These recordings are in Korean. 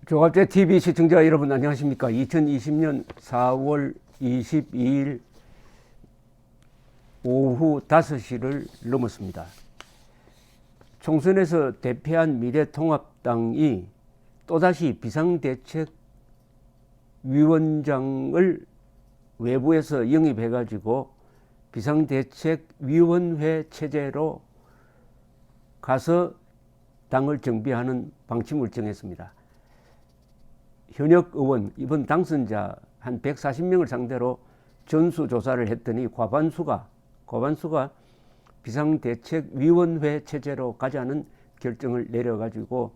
조갑제 TV 시청자 여러분 안녕하십니까? 2020년 4월 22일 오후 5시를 넘었습니다. 총선에서 대패한 미래통합당이 또다시 비상대책위원장을 외부에서 영입해가지고 비상대책위원회 체제로 가서 당을 정비하는 방침을 정했습니다. 현역 의원, 이번 당선자 한 140명을 상대로 전수조사를 했더니 과반수가 비상대책위원회 체제로 가자는 결정을 내려가지고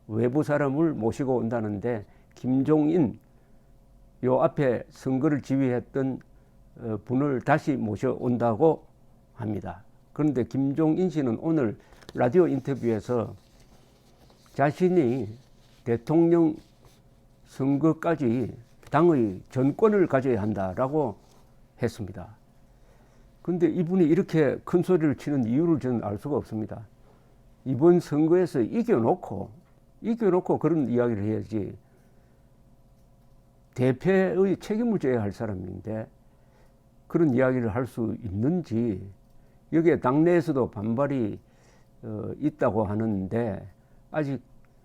외부 사람을 모시고 온다는데, 김종인, 요 앞에 선거를 지휘했던 분을 다시 모셔온다고 합니다. 그런데 김종인 씨는 오늘 라디오 인터뷰에서 자신이 대통령 선거까지 당의 전권을 가져야 한다라고 했습니다. 그런데 이분이 이렇게 큰 소리를 치는 이유를 저는 알 수가 없습니다. 이번 선거에서 이겨놓고 그런 이야기를 해야지, 대패의 책임을 져야 할 사람인데 그런 이야기를 할 수 있는지, 여기에 당내에서도 반발이 있다고 하는데, 아직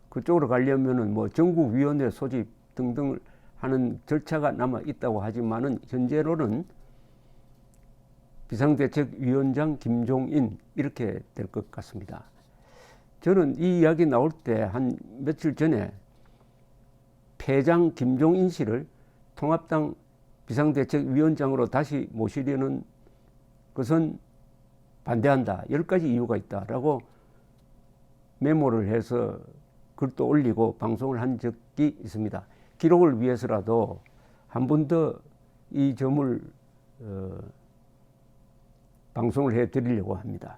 그쪽으로 가려면은 뭐 전국위원회 소집 등등을 하는 절차가 남아 있다고 하지만은, 현재로는 비상대책위원장 김종인 이렇게 될 것 같습니다. 저는 이 이야기 나올 때 한 며칠 전에 패장 김종인 씨를 통합당 비상대책위원장으로 다시 모시려는 것은 반대한다. 10가지 이유가 있다라고 메모를 해서 글도 올리고 방송을 한 적이 있습니다. 기록을 위해서라도 한 번 더 이 점을 방송을 해드리려고 합니다.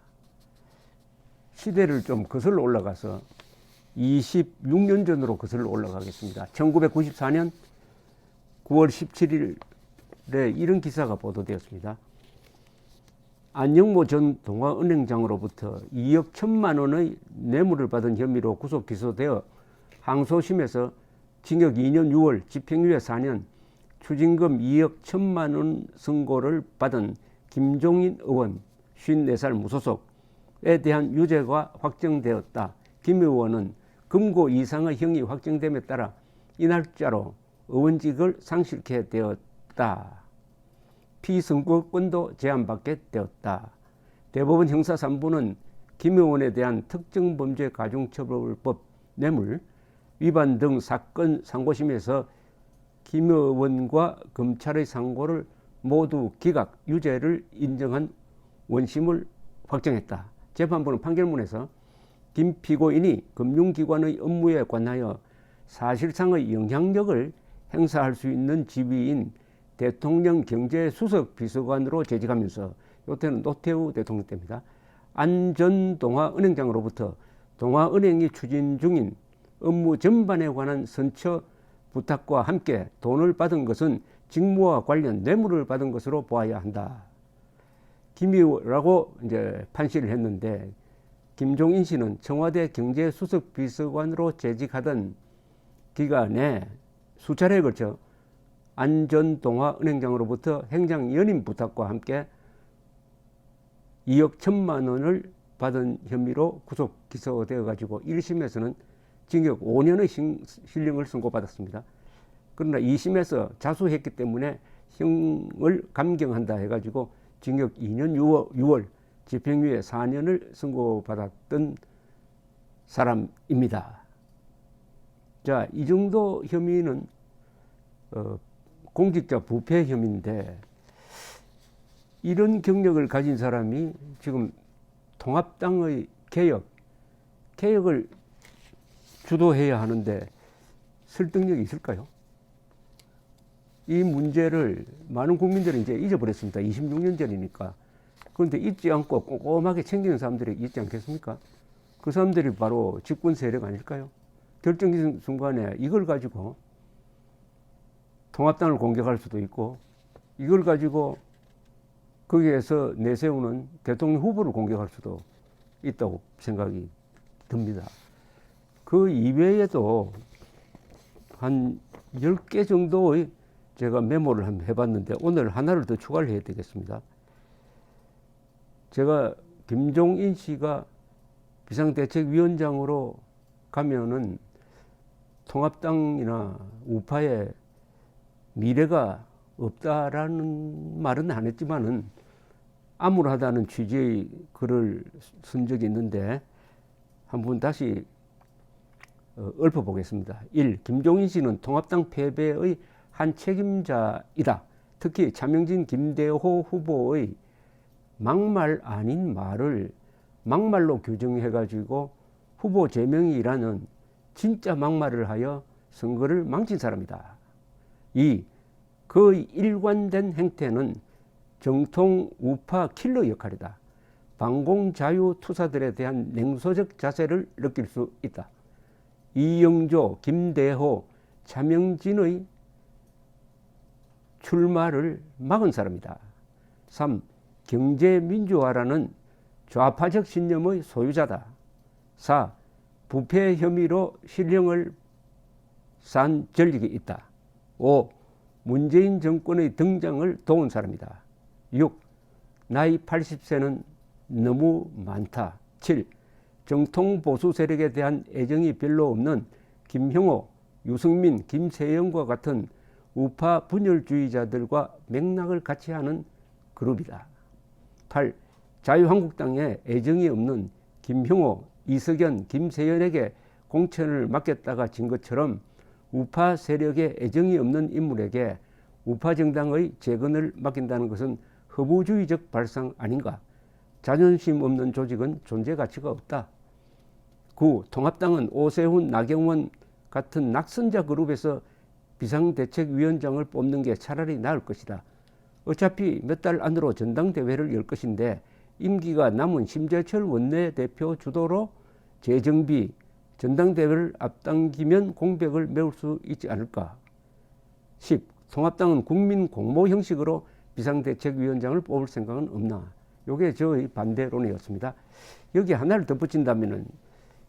시대를 좀 거슬러 올라가서 26년 전으로 거슬러 올라가겠습니다. 1994년 9월 17일에 이런 기사가 보도되었습니다. 안영모 전 동아은행장으로부터 2억 1천만 원의 뇌물을 받은 혐의로 구속 기소되어 항소심에서 징역 2년 6월, 집행유예 4년, 추징금 2억 1천만 원 선고를 받은 김종인 의원 54살 무소속에 대한 유죄가 확정되었다. 김 의원은 금고 이상의 형이 확정됨에 따라 이 날짜로 의원직을 상실케 되었다. 피선거권도 제한받게 되었다. 대법원 형사 3부는 김 의원에 대한 특정범죄 가중처벌법 뇌물 위반 등 사건 상고심에서 김 의원과 검찰의 상고를 모두 기각, 유죄를 인정한 원심을 확정했다. 재판부는 판결문에서 김 피고인이 금융기관의 업무에 관하여 사실상의 영향력을 행사할 수 있는 지위인 대통령 경제수석 비서관으로 재직하면서, 요때는 노태우 대통령 때입니다. 안 전 동아은행장으로부터 동아은행이 추진 중인 업무 전반에 관한 선처 부탁과 함께 돈을 받은 것은 직무와 관련 뇌물을 받은 것으로 보아야 한다. 김이라고 이제 판시를 했는데, 김종인 씨는 청와대 경제수석 비서관으로 재직하던 기간에 수차례에 걸쳐 안 전 동아은행장으로부터 행장연임 부탁과 함께 2억 1천만 원을 받은 혐의로 구속 기소되어 가지고 1심에서는 징역 5년의 실형을 선고받았습니다. 그러나 2심에서 자수했기 때문에 형을 감경한다 해가지고 징역 2년 6월, 집행유예 4년을 선고받았던 사람입니다. 자, 이 정도 혐의는 공직자 부패 혐의인데, 이런 경력을 가진 사람이 지금 통합당의 개혁을 주도해야 하는데 설득력이 있을까요? 이 문제를 많은 국민들이 이제 잊어버렸습니다. 26년 전이니까. 그런데 잊지 않고 꼼꼼하게 챙기는 사람들이 있지 않겠습니까? 그 사람들이 바로 집권 세력 아닐까요? 결정적인 순간에 이걸 가지고 통합당을 공격할 수도 있고, 이걸 가지고 거기에서 내세우는 대통령 후보를 공격할 수도 있다고 생각이 듭니다. 그 이외에도 한 10개 정도의 제가 메모를 한번 해봤는데 오늘 하나를 더 추가를 해야 되겠습니다. 제가 김종인 씨가 비상대책위원장으로 가면은 통합당이나 우파의 미래가 없다라는 말은 안 했지만은 암울하다는 취지의 글을 쓴 적이 있는데 한번 다시 읊어보겠습니다. 1. 김종인 씨는 통합당 패배의 한 책임자이다. 특히 차명진 김대호 후보의 막말 아닌 말을 막말로 규정해가지고 후보 제명이라는 진짜 막말을 하여 선거를 망친 사람이다. 2. 그의 일관된 행태는 정통 우파 킬러 역할이다. 반공자유 투사들에 대한 냉소적 자세를 느낄 수 있다. 이영조, 김대호, 차명진의 출마를 막은 사람이다. 3. 경제민주화라는 좌파적 신념의 소유자다. 4. 부패 혐의로 실형을 산 전력이 있다. 5. 문재인 정권의 등장을 도운 사람이다. 6. 나이 80세는 너무 많다. 7. 정통 보수 세력에 대한 애정이 별로 없는 김형호, 유승민, 김세영과 같은 우파 분열주의자들과 맥락을 같이 하는 그룹이다. 8. 자유한국당에 애정이 없는 김형호, 이석연, 김세연에게 공천을 맡겼다가 진 것처럼 우파 세력에 애정이 없는 인물에게 우파 정당의 재건을 맡긴다는 것은 허무주의적 발상 아닌가? 자존심 없는 조직은 존재 가치가 없다. 9. 통합당은 오세훈, 나경원 같은 낙선자 그룹에서 비상대책위원장을 뽑는 게 차라리 나을 것이다. 어차피 몇 달 안으로 전당대회를 열 것인데 임기가 남은 심재철 원내대표 주도로 재정비, 전당대회를 앞당기면 공백을 메울 수 있지 않을까. 10. 통합당은 국민 공모 형식으로 비상대책위원장을 뽑을 생각은 없나. 이게 저의 반대론이었습니다. 여기 하나를 덧붙인다면은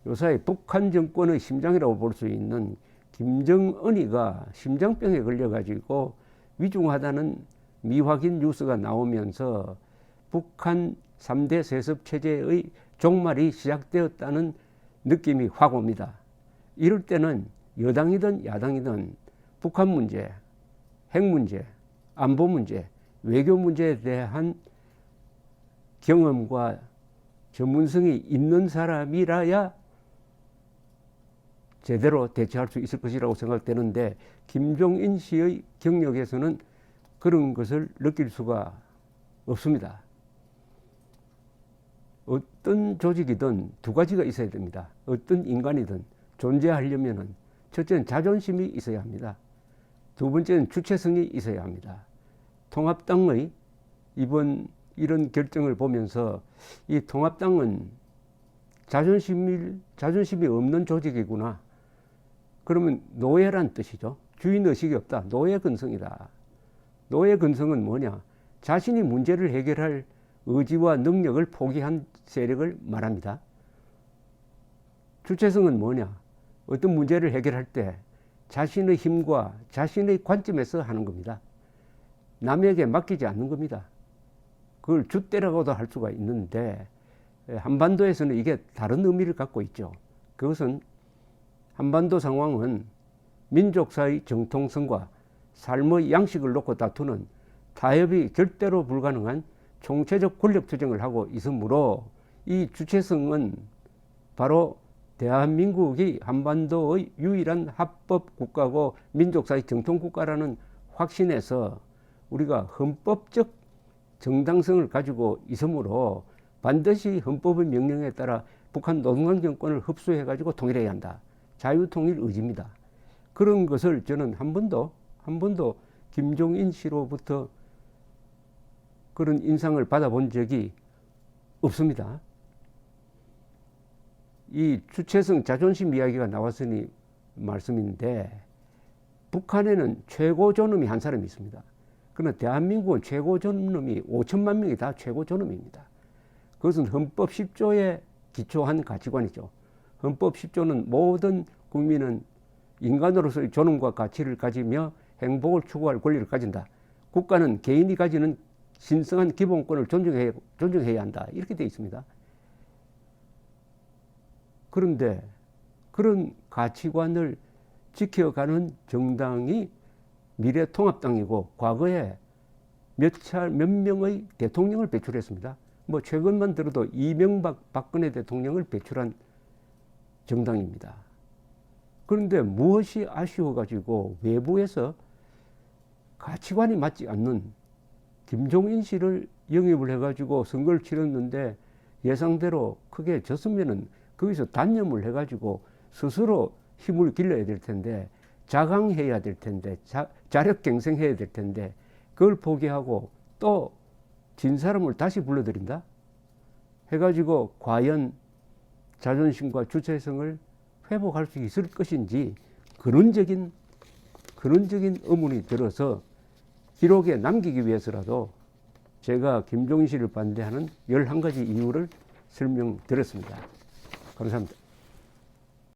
요사이 북한 정권의 심장이라고 볼 수 있는 김정은이가 심장병에 걸려가지고 위중하다는 미확인 뉴스가 나오면서 북한 3대 세습 체제의 종말이 시작되었다는 느낌이 확 옵니다. 이럴 때는 여당이든 야당이든 북한 문제, 핵 문제, 안보 문제, 외교 문제에 대한 경험과 전문성이 있는 사람이라야 제대로 대처할 수 있을 것이라고 생각되는데 김종인 씨의 경력에서는 그런 것을 느낄 수가 없습니다. 어떤 조직이든 두 가지가 있어야 됩니다. 어떤 인간이든 존재하려면 첫째는 자존심이 있어야 합니다. 두 번째는 주체성이 있어야 합니다. 통합당의 이번 이런 결정을 보면서 이 통합당은 자존심이 없는 조직이구나. 그러면 노예란 뜻이죠. 주인의식이 없다. 노예 근성이다. 노예 근성은 뭐냐? 자신이 문제를 해결할 의지와 능력을 포기한 세력을 말합니다. 주체성은 뭐냐? 어떤 문제를 해결할 때 자신의 힘과 자신의 관점에서 하는 겁니다. 남에게 맡기지 않는 겁니다. 그걸 줏대라고도 할 수가 있는데 한반도에서는 이게 다른 의미를 갖고 있죠. 그것은 한반도 상황은 민족사의 정통성과 삶의 양식을 놓고 다투는 타협이 절대로 불가능한 총체적 권력 투쟁을 하고 있으므로 이 주체성은 바로 대한민국이 한반도의 유일한 합법 국가고 민족사의 정통 국가라는 확신에서 우리가 헌법적 정당성을 가지고 있으므로 반드시 헌법의 명령에 따라 북한 노동당 정권을 흡수해가지고 통일해야 한다. 자유통일 의지입니다. 그런 것을 저는 한 번도 김종인 씨로부터 그런 인상을 받아본 적이 없습니다. 이 주체성, 자존심 이야기가 나왔으니 말씀인데 북한에는 최고 존엄이 한 사람이 있습니다. 그러나 대한민국은 최고 존엄이 5천만 명이 다 최고 존엄입니다. 그것은 헌법 10조에 기초한 가치관이죠. 헌법 10조는 모든 국민은 인간으로서의 존엄과 가치를 가지며 행복을 추구할 권리를 가진다. 국가는 개인이 가지는 신성한 기본권을 존중해야 한다. 이렇게 되어 있습니다. 그런데 그런 가치관을 지켜가는 정당이 미래통합당이고 과거에 몇 명의 대통령을 배출했습니다. 뭐 최근만 들어도 이명박, 박근혜 대통령을 배출한 정당입니다. 그런데 무엇이 아쉬워가지고 외부에서 가치관이 맞지 않는 김종인 씨를 영입을 해가지고 선거를 치렀는데 예상대로 크게 졌으면은 거기서 단념을 해가지고 스스로 힘을 길러야 될 텐데 자강해야 될 텐데 자력갱생해야 될 텐데 그걸 포기하고 또 진 사람을 다시 불러들인다 해가지고 과연 자존심과 주체성을 회복할 수 있을 것인지 근원적인 의문이 들어서 기록에 남기기 위해서라도 제가 김종인 씨를 반대하는 11가지 이유를 설명드렸습니다. 감사합니다.